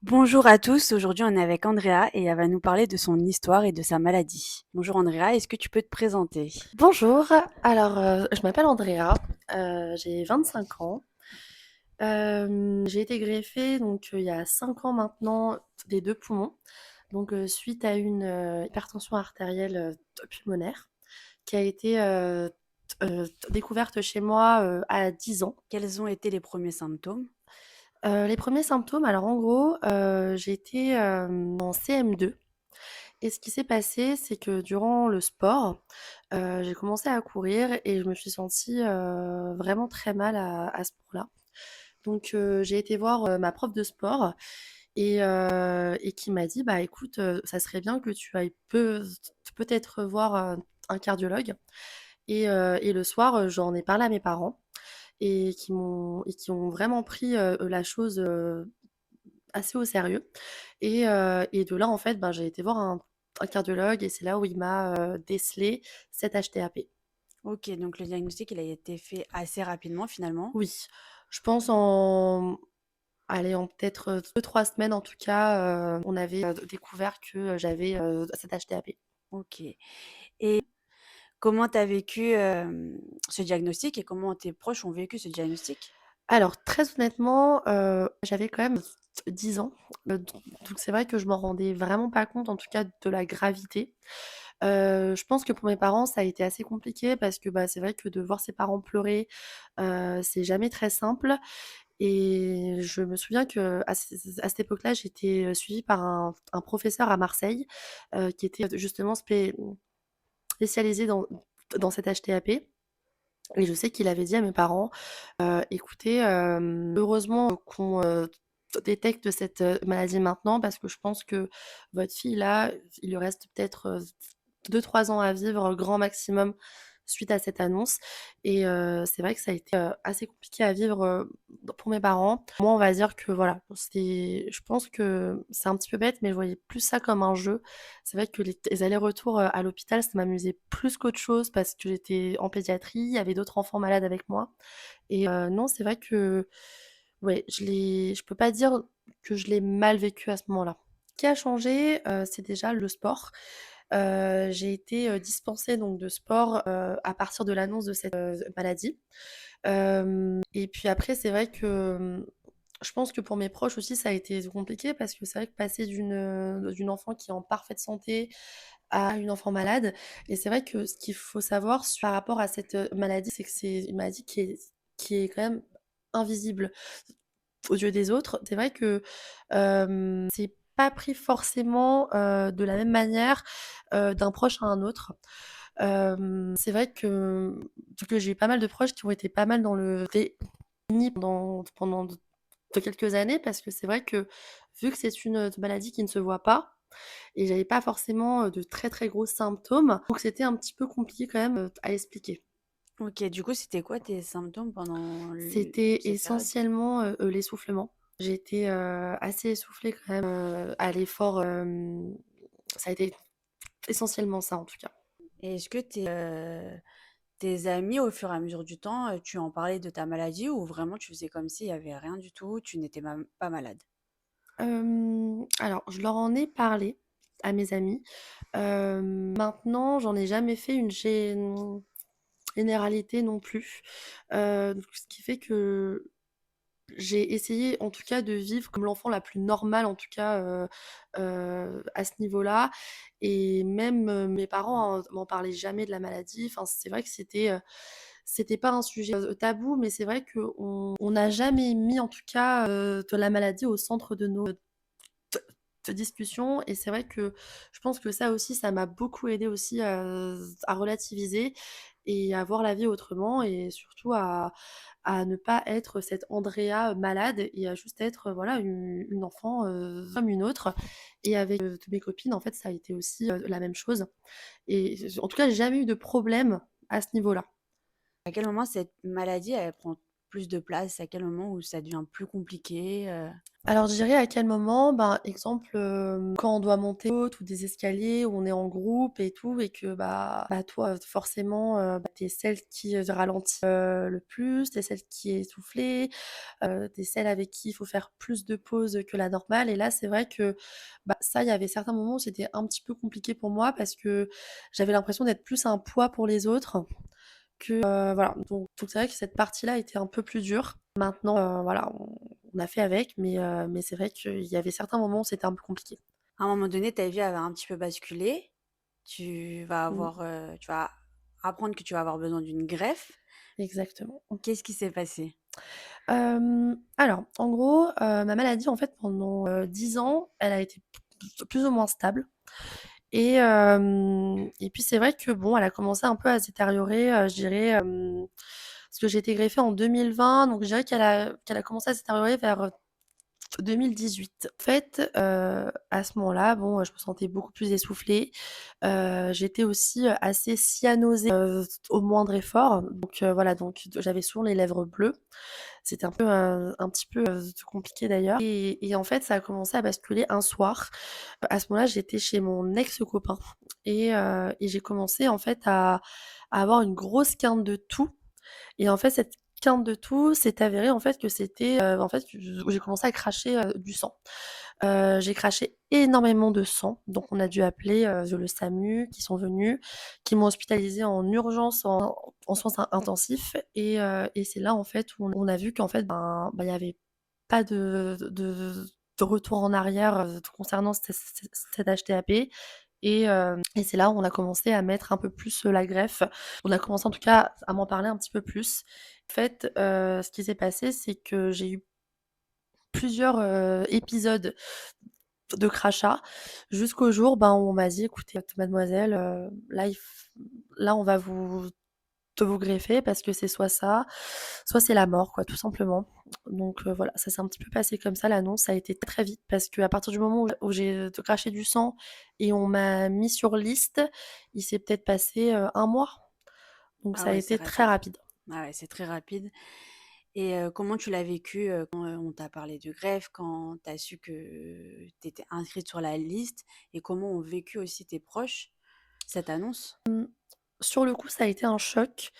Bonjour à tous, aujourd'hui on est avec Andrea et elle va nous parler de son histoire et de sa maladie. Bonjour Andrea, est-ce que tu peux te présenter? Bonjour, je m'appelle Andrea, j'ai 25 ans. J'ai été greffée il y a 5 ans maintenant des 2 poumons, suite à une, hypertension artérielle, pulmonaire qui a été, découverte chez moi, à 10 ans. Quels ont été les premiers symptômes? Les premiers symptômes, alors en gros, j'étais, en CM2 et ce qui s'est passé, c'est que durant le sport, j'ai commencé à courir et je me suis sentie, vraiment très mal à ce moment-là. J'ai été voir, ma prof de sport et qui m'a dit: «Bah, écoute, ça serait bien que tu ailles peut-être voir, un cardiologue» et le soir, j'en ai parlé à mes parents et qui ont vraiment pris, la chose, assez au sérieux et de là, en fait, ben, j'ai été voir un cardiologue et c'est là où il m'a, décelé cette HTAP. Ok, donc le diagnostic il a été fait assez rapidement finalement. Oui, je pense en allez, en peut-être, 2-3 semaines en tout cas, on avait, découvert que, j'avais, cette HTAP. Ok. Et comment tu as vécu ce diagnostic et comment tes proches ont vécu ce diagnostic? Alors très honnêtement, j'avais quand même 10 ans, donc c'est vrai que je m'en rendais vraiment pas compte, en tout cas de la gravité. Je pense que pour mes parents, ça a été assez compliqué parce que, bah, c'est vrai que de voir ses parents pleurer, c'est jamais très simple et je me souviens qu'à cette époque-là, j'étais, suivie par un professeur à Marseille, qui était justement spécialisé dans cette HTAP et je sais qu'il avait dit à mes parents: «Écoutez, heureusement qu'on, détecte cette, maladie maintenant parce que je pense que votre fille là, il lui reste peut-être, 2-3 ans à vivre grand maximum suite à cette annonce» et c'est vrai que ça a été, assez compliqué à vivre, pour mes parents. Moi, on va dire que voilà, je pense que c'est un petit peu bête, mais je voyais plus ça comme un jeu. C'est vrai que les allers-retours, à l'hôpital, ça m'amusait plus qu'autre chose parce que j'étais en pédiatrie, il y avait d'autres enfants malades avec moi et non, c'est vrai que, ouais, je peux pas dire que je l'ai mal vécu à ce moment-là. Ce qui a changé, c'est déjà le sport. J'ai été, dispensée donc de sport, à partir de l'annonce de cette, maladie. Et puis après, c'est vrai que, je pense que pour mes proches aussi, ça a été compliqué parce que c'est vrai que passer d'une enfant qui est en parfaite santé à une enfant malade et c'est vrai que ce qu'il faut savoir par rapport à cette, maladie, c'est que c'est une maladie qui est quand même invisible aux yeux des autres. C'est vrai que, c'est pas pris forcément, de la même manière, d'un proche à un autre. C'est vrai que j'ai eu pas mal de proches qui ont été pas mal dans le déni pendant de quelques années parce que c'est vrai que, vu que c'est une, maladie qui ne se voit pas et j'avais pas forcément, de très, très gros symptômes, donc c'était un petit peu compliqué quand même, à expliquer. Ok, du coup c'était quoi tes symptômes pendant C'était cette période? essentiellement, l'essoufflement. J'étais, assez essoufflée quand même, à l'effort, ça a été essentiellement ça en tout cas. Et est-ce que tes amis, au fur et à mesure du temps, tu en parlais de ta maladie ou vraiment tu faisais comme s'il y avait rien du tout, tu n'étais même pas malade? Alors je leur en ai parlé à mes amis. Maintenant j'en ai jamais fait une généralité non plus. Donc ce qui fait que j'ai essayé en tout cas de vivre comme l'enfant la plus normale en tout cas, à ce niveau-là et même, mes parents, m'en parlaient jamais de la maladie. Enfin, c'est vrai que c'était pas un sujet, tabou, mais c'est vrai qu'on n'a jamais mis en tout cas, de la maladie au centre de nos discussions et c'est vrai que je pense que ça aussi, ça m'a beaucoup aidée aussi à relativiser et à voir la vie autrement et surtout à ne pas être cette Andrea malade et à juste être, voilà, une enfant, comme une autre et avec, toutes mes copines, en fait, ça a été aussi, la même chose et en tout cas, j'ai jamais eu de problème à ce niveau-là. À quel moment cette maladie, elle prend plus de place? À quel moment où ça devient plus compliqué? Alors je dirais à quel moment, ben, exemple, quand on doit monter ou des escaliers où on est en groupe et tout et que, toi, forcément, tu es celle qui, ralentit, le plus, tu es celle qui est essoufflée, tu es celle avec qui il faut faire plus de pauses que la normale et là, c'est vrai que, ça, il y avait certains moments où c'était un petit peu compliqué pour moi parce que j'avais l'impression d'être plus un poids pour les autres que, voilà, donc c'est vrai que cette partie-là était un peu plus dure. Maintenant, voilà, on a fait avec, mais c'est vrai qu'il y avait certains moments où c'était un peu compliqué. À un moment donné, ta vie avait un petit peu basculé. Mmh, Tu vas apprendre que tu vas avoir besoin d'une greffe. exactement. Qu'est-ce qui s'est passé? Alors, en gros, ma maladie, en fait, pendant, 10 ans, elle a été plus ou moins stable et puis c'est vrai que bon, elle a commencé un peu à se détériorer, je dirais, parce que j'ai été greffée en 2020, donc je dirais qu'elle a commencé à se détériorer vers, 2018. En fait, à ce moment-là, bon, je me sentais beaucoup plus essoufflée. J'étais aussi, assez cyanosée, au moindre effort. Donc, voilà, donc j'avais souvent les lèvres bleues. C'était un petit peu, compliqué d'ailleurs et en fait, ça a commencé à basculer un soir. À ce moment-là, j'étais chez mon ex-copain et j'ai commencé en fait à avoir une grosse quinte de toux et en fait, cette quinte de toux s'est avéré en fait que c'était, en fait, où j'ai commencé à cracher, du sang. J'ai craché énormément de sang, donc on a dû appeler, le SAMU qui sont venus, qui m'ont hospitalisée en urgence en soins intensifs et c'est là en fait où on a vu qu'en fait, il y avait pas de retour en arrière, concernant cet HTAP et c'est là où on a commencé à mettre un peu plus, la greffe. On a commencé en tout cas à m'en parler un petit peu plus. En fait, ce qui s'est passé, c'est que j'ai eu plusieurs, épisodes de crachats jusqu'au jour, où on m'a dit: «Écoutez, mademoiselle, là, on va vous greffer parce que c'est soit ça, soit c'est la mort, quoi, tout simplement». Donc voilà, ça s'est un petit peu passé comme ça, l'annonce, ça a été très vite parce qu'à partir du moment où j'ai, craché du sang et on m'a mis sur liste, il s'est peut-être passé, 1 mois. Donc Ah ça a ouais, c'est été très rapide. rapide. Ah ouais, c'est très rapide. Et comment tu l'as vécu, quand, on t'a parlé de greffe, quand tu as su que tu étais inscrite sur la liste et comment ont vécu aussi tes proches cette annonce? Sur le coup, ça a été un choc,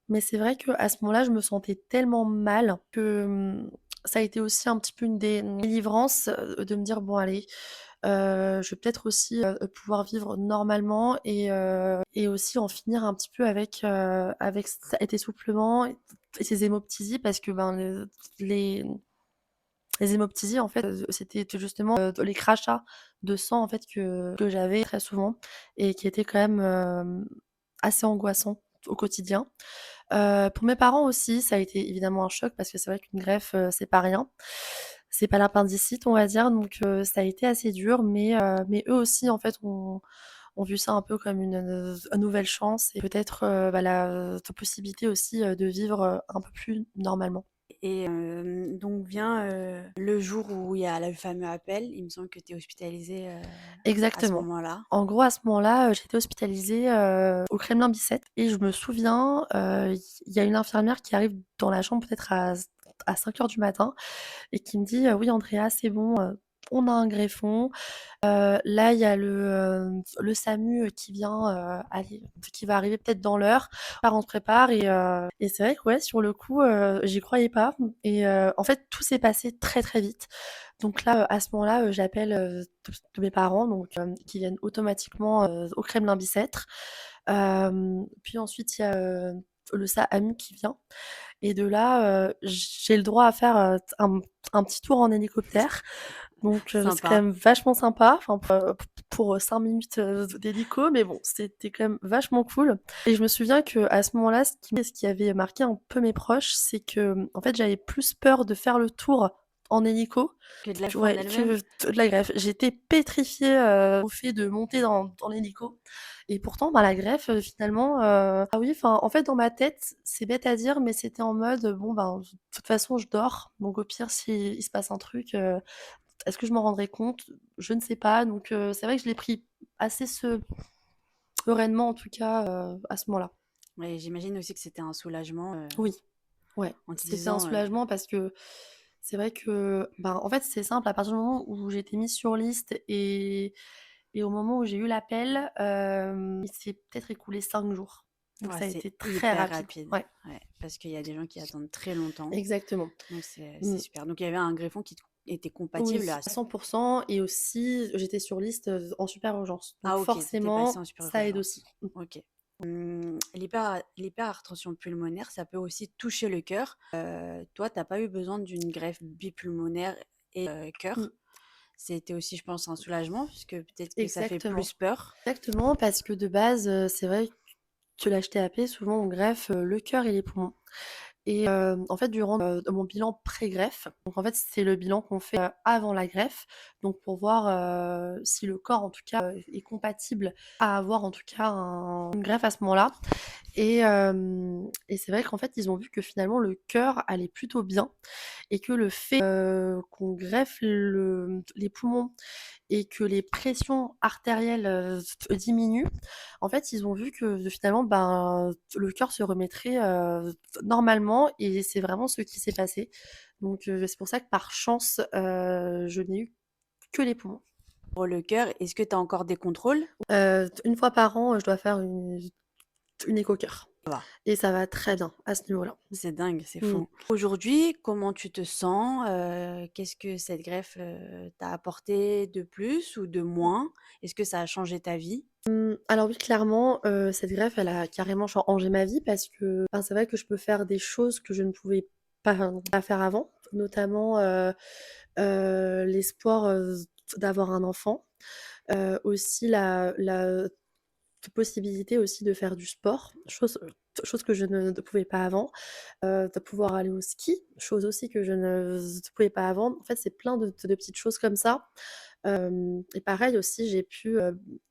mais c'est vrai qu'à ce moment-là, je me sentais tellement mal que, ça a été aussi un petit peu une délivrance, de me dire: «Bon allez, je vais peut-être aussi, pouvoir vivre normalement et aussi en finir un petit peu avec cet essoufflement et ces hémoptysies» parce que, les les hémoptysies en fait, c'était justement, les crachats de sang en fait que j'avais très souvent et qui étaient quand même, assez angoissants au quotidien. Pour mes parents aussi, ça a été évidemment un choc parce que c'est vrai qu'une greffe, c'est pas rien. C'est pas l'appendicite, on va dire, donc ça a été assez dur, mais eux aussi, en fait, ont vu ça un peu comme une nouvelle chance et peut-être, la possibilité aussi, de vivre, un peu plus normalement. Et donc vient, le jour où il y a le fameux appel. Il me semble que tu es hospitalisée, à ce Exactement. moment-là. En gros, à ce moment-là, j'ai été hospitalisée, au Kremlin-Bicêtre et je me souviens, il y a une infirmière qui arrive dans la chambre peut-être à 5 heures du matin et qui me dit: «Oui Andrea, c'est bon, on a un greffon, là il y a le SAMU, qui vient, qui va arriver peut-être dans l'heure. On se prépare» et c'est vrai que ouais, sur le coup, j'y croyais pas et en fait, tout s'est passé très, très vite. Donc là, à ce moment-là, j'appelle, tous mes parents donc qui viennent automatiquement, au Kremlin-Bicêtre. Puis ensuite, il y a, le SAMU qui vient et de là, j'ai le droit à faire, un petit tour en hélicoptère. Donc c'est quand Sympa. même vachement sympa, enfin pour 5 minutes, d'hélico, mais bon, c'était quand même vachement cool et je me souviens qu'à ce moment-là, ce qui avait marqué un peu mes proches, c'est que, en fait, j'avais plus peur de faire le tour en hélico Que de la greffe en ouais, elle-même? que de la greffe. J'étais pétrifiée, au fait de monter dans l'hélico et pourtant, la greffe, finalement, ah oui, enfin, en fait, dans ma tête, c'est bête à dire, mais c'était en mode, bon, de toute façon, je dors, donc au pire, s'il se passe un truc, est-ce que je m'en rendrai compte? Je ne sais pas, donc c'est vrai que je l'ai pris assez sereinement, en tout cas, à ce moment-là. Ouais, j'imagine aussi que c'était un soulagement, Oui. Ouais, en te c'était un disant, soulagement parce que c'est vrai que, ben, en fait, c'est simple, à partir du moment où j'ai été mise sur liste et au moment où j'ai eu l'appel, il s'est peut-être écoulé 5 jours. Donc «Ouais, ça a c'est été très hyper rapide. rapide». Ouais, Ouais, parce qu'il y a des gens qui attendent très longtemps, exactement. donc c'est Mmh. super. Donc il y avait un greffon qui était compatible Oui, à à ce 100 et aussi j'étais sur liste, en super urgence. Donc ah OK, tu étais passée en forcément, super ça aide urgence. aussi. Mmh. OK. L'hypertension pulmonaire, ça peut aussi toucher le cœur. Toi, tu as pas eu besoin d'une greffe bipulmonaire et Mmh. cœur. C'était aussi, je pense, un soulagement puisque peut-être que ça fait Exactement. plus peur. Exactement, parce que de base, c'est vrai que l'HTAP, souvent on greffe, le cœur et les poumons. Et en fait, durant, mon bilan pré-greffe, donc en fait, c'est le bilan qu'on fait, avant la greffe, donc pour voir, si le corps, en tout cas, est compatible à avoir, en tout cas, une greffe à ce moment-là. Et c'est vrai qu'en fait, ils ont vu que finalement le cœur allait plutôt bien et que le fait, qu'on greffe les poumons et que les pressions artérielles, diminuent, en fait, ils ont vu que finalement, ben, le cœur se remettrait, normalement et c'est vraiment ce qui s'est passé. Donc c'est pour ça que par chance, je n'ai eu que les poumons. Pour le cœur, est-ce que tu as encore des contrôles? 1 fois par an, je dois faire une écho-cœur Ça va, et ça va très bien à ce niveau-là. c'est dingue, c'est Mmh. fou. Aujourd'hui, comment tu te sens? Qu'est-ce que cette greffe, t'a apporté de plus ou de moins? Est-ce que ça a changé ta vie? Alors oui, clairement, cette greffe, elle a carrément changé ma vie parce que, ben, c'est vrai que je peux faire des choses que je ne pouvais pas faire avant, notamment, l'espoir, d'avoir un enfant, aussi la possibilité aussi de faire du sport, chose que je ne pouvais pas avant, de pouvoir aller au ski, chose aussi que je ne pouvais pas avant. En fait, c'est plein de petites choses comme ça. Et pareil aussi, j'ai pu,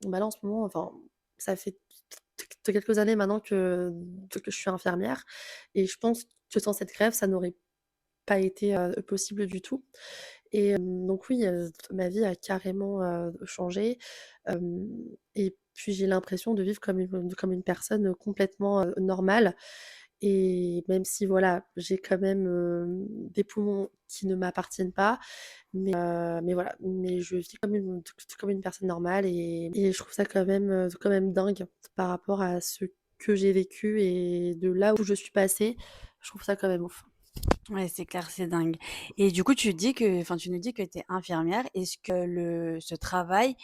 bah, là, en ce moment, enfin, ça fait quelques années maintenant que je suis infirmière et je pense que sans cette greffe, ça n'aurait pas été, possible du tout. Et donc oui, ma vie a carrément, changé, hem et puis j'ai l'impression de vivre comme une personne, complètement, normale et même si voilà, j'ai quand même, des poumons qui ne m'appartiennent pas, mais voilà, mais je vis comme une personne normale et je trouve ça quand même dingue par rapport à ce que j'ai vécu et de là où je suis passée, je trouve ça quand même ouf. Ouais, c'est clair, c'est dingue. Et du coup, tu nous dis que tu es infirmière. Est-ce que ce travail,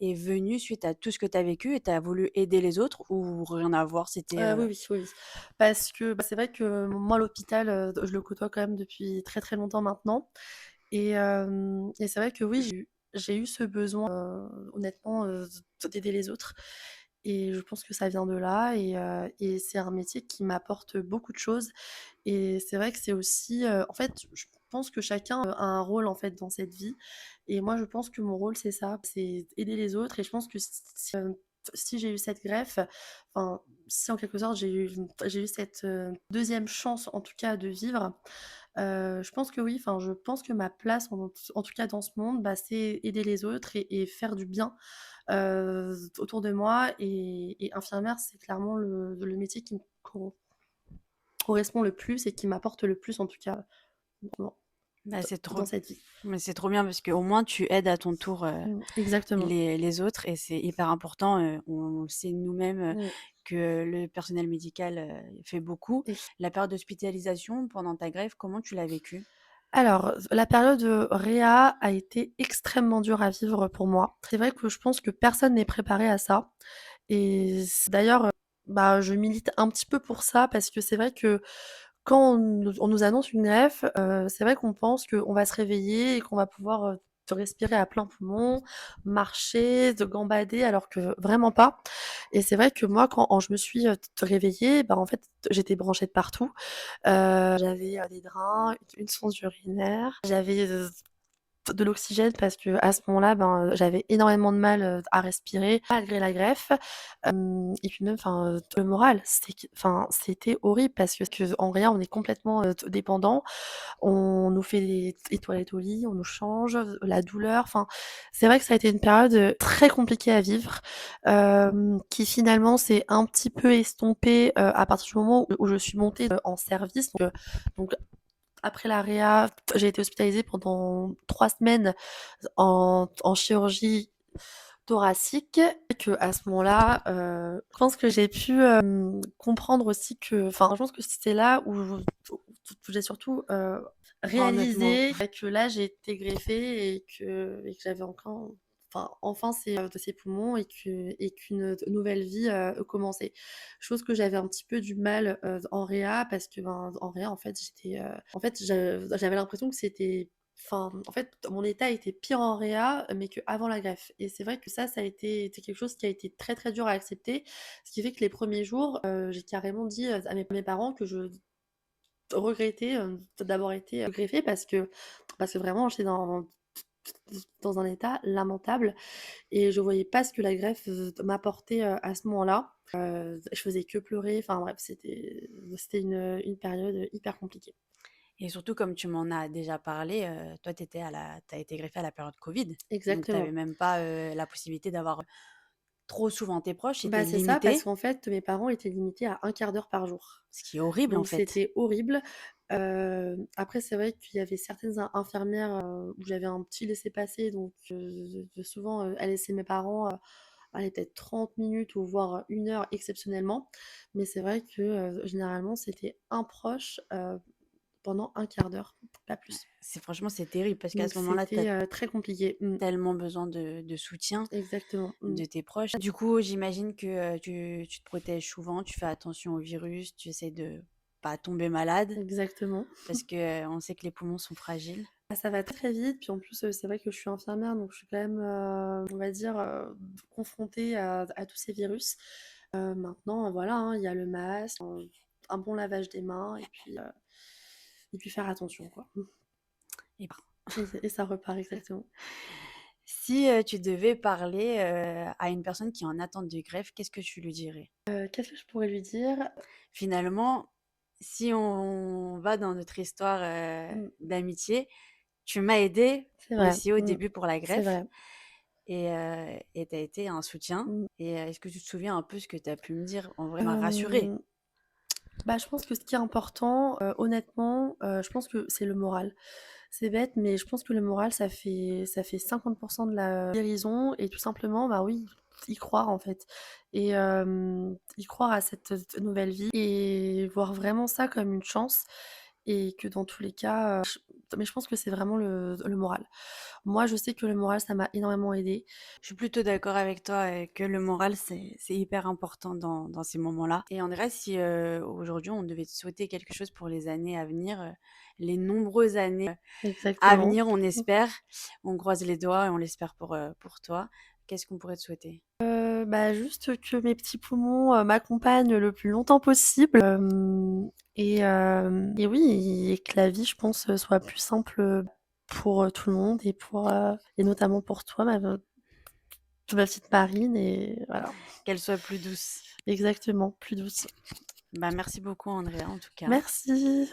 est venu suite à tout ce que tu as vécu et tu as voulu aider les autres ou rien à voir? C'était, Oui, oui, oui, oui. Parce que, bah, c'est vrai que moi l'hôpital, je le côtoie quand même depuis très, très longtemps maintenant et c'est vrai que oui, j'ai eu ce besoin, honnêtement, d'aider les autres et je pense que ça vient de là et c'est un métier qui m'apporte beaucoup de choses et c'est vrai que c'est aussi, en fait, je pense que chacun, a un rôle, en fait, dans cette vie et moi, je pense que mon rôle, c'est ça, c'est aider les autres et je pense que si j'ai eu cette greffe, enfin, si en quelque sorte j'ai eu cette, 2e chance, en tout cas, de vivre, je pense que oui, enfin, je pense que ma place en tout cas dans ce monde, bah, c'est aider les autres et faire du bien, autour de moi et infirmière, c'est clairement le métier qui me correspond le plus et qui m'apporte le plus en tout cas dans bah, c'est trop dans cette vie. mais c'est trop bien parce qu'au moins tu aides à ton tour, Exactement. les autres et c'est hyper important, on le sait nous-mêmes, Mmh. que le personnel médical, fait beaucoup. Et La période d'hospitalisation pendant ta greffe, comment tu l'as vécue? alors, la période, réa a été extrêmement dure à vivre pour moi. C'est vrai que je pense que personne n'est préparé à ça et d'ailleurs, bah, je milite un petit peu pour ça parce que c'est vrai que quand on nous annonce une greffe, c'est vrai qu'on pense qu'on va se réveiller et qu'on va pouvoir, te respirer à plein poumon, marcher, de gambader alors que vraiment pas et c'est vrai que moi quand je me suis, réveillée, bah, en fait, j'étais branchée de partout. J'avais, des drains, une sonde urinaire, j'avais, de l'oxygène parce qu'à ce moment-là, j'avais énormément de mal, à respirer malgré la greffe. Et puis même, le moral, c'était horrible parce qu'en réa, on est complètement, dépendant. On nous fait des toilettes au lit, on nous change, la douleur, c'est vrai que ça a été une période, très compliquée à vivre, qui finalement s'est un petit peu estompée, à partir du moment où je suis montée, en service. Donc après la réa, j'ai été hospitalisée pendant 3 semaines en chirurgie thoracique. Et que à ce moment-là, je pense que j'ai pu, comprendre aussi je pense que c'était là où j'ai surtout, Honnêtement. réalisé que là, j'ai été greffée et que j'avais encore enfin ces poumons et qu'une nouvelle vie, commençait. Chose que j'avais un petit peu du mal, en réa parce que, en réa, en fait, j'avais l'impression que c'était en fait, mon état était pire en réa, mais qu'avant la greffe. Et c'est vrai que ça a été c'est quelque chose qui a été très, très dur à accepter. Ce qui fait que les premiers jours, j'ai carrément dit, à mes parents que je regrettais, d'avoir été, greffée parce que vraiment j'étais dans un état lamentable et je voyais pas ce que la greffe, m'apportait, à ce moment-là. Je faisais que pleurer, enfin bref, c'était une période hyper compliquée. Et surtout, comme tu m'en as déjà parlé, toi, tu as été greffée à la période Covid. Donc, tu avais Exactement. même pas la possibilité d'avoir trop souvent tes proches, c'était C'est ça, parce limité, qu'en fait, mes parents étaient limités à un quart d'heure par jour. ce qui est horrible en Donc fait. c'était horrible. Après c'est vrai qu'il y avait certaines infirmières, où j'avais un petit laissez-passer, donc souvent, elles laissaient mes parents, allez peut-être 30 minutes ou voire 1 heure exceptionnellement. Mais c'est vrai que, généralement c'était un proche, pendant un quart d'heure, pas plus. Franchement, c'est terrible parce qu'à Donc ce moment-là, tu as c'était, très compliqué. Mmh. tellement besoin de soutien Exactement. Mmh. de tes proches. Du coup, j'imagine que tu te protèges souvent, tu fais attention au virus, tu essaies de pas tomber malade Exactement. parce que on sait que les poumons sont fragiles. Ça va très vite, puis en plus, c'est vrai que je suis infirmière, donc je suis quand même, on va dire, confrontée à tous ces virus. Maintenant, voilà, hein, il y a le masque, un bon lavage des mains et puis faire attention, quoi. Et ben, Et ça repart exactement. si tu devais parler à une personne qui est en attente de greffe, qu'est-ce que tu lui dirais? Qu'est-ce que je pourrais lui dire? Finalement, si on va dans notre histoire Mmh, d'amitié, tu m'as aidé c'est vrai, aussi au début pour la c'est greffe vrai. et tu as été un soutien. Mmh. Et est-ce que tu te souviens un peu ce que tu as pu me dire? En vrai, m'a rassurée. Hem, je pense que ce qui est important, honnêtement, je pense que c'est le moral. C'est bête, mais je pense que le moral, ça fait 50 de la guérison et tout simplement, oui, y croire en fait et y croire à cette, nouvelle vie et voir vraiment ça comme une chance et que dans tous les cas, mais je pense que c'est vraiment le moral. Moi, je sais que le moral, ça m'a énormément aidée. Je suis plutôt d'accord avec toi que le moral, c'est hyper important dans ces moments-là. Et en vrai, si aujourd'hui on devait te souhaiter quelque chose pour les années à venir, les nombreuses années à Exactement. venir, on espère, on croise les doigts et on l'espère pour toi, qu'est-ce qu'on pourrait te souhaiter? Juste que mes petits poumons, m'accompagnent le plus longtemps possible, et oui et que la vie, je pense, soit plus simple, pour, tout le monde et notamment pour toi, ma petite Marine et voilà. Qu'elle soit plus douce. Exactement, plus douce. Bah, merci beaucoup Andrea en tout cas. Merci.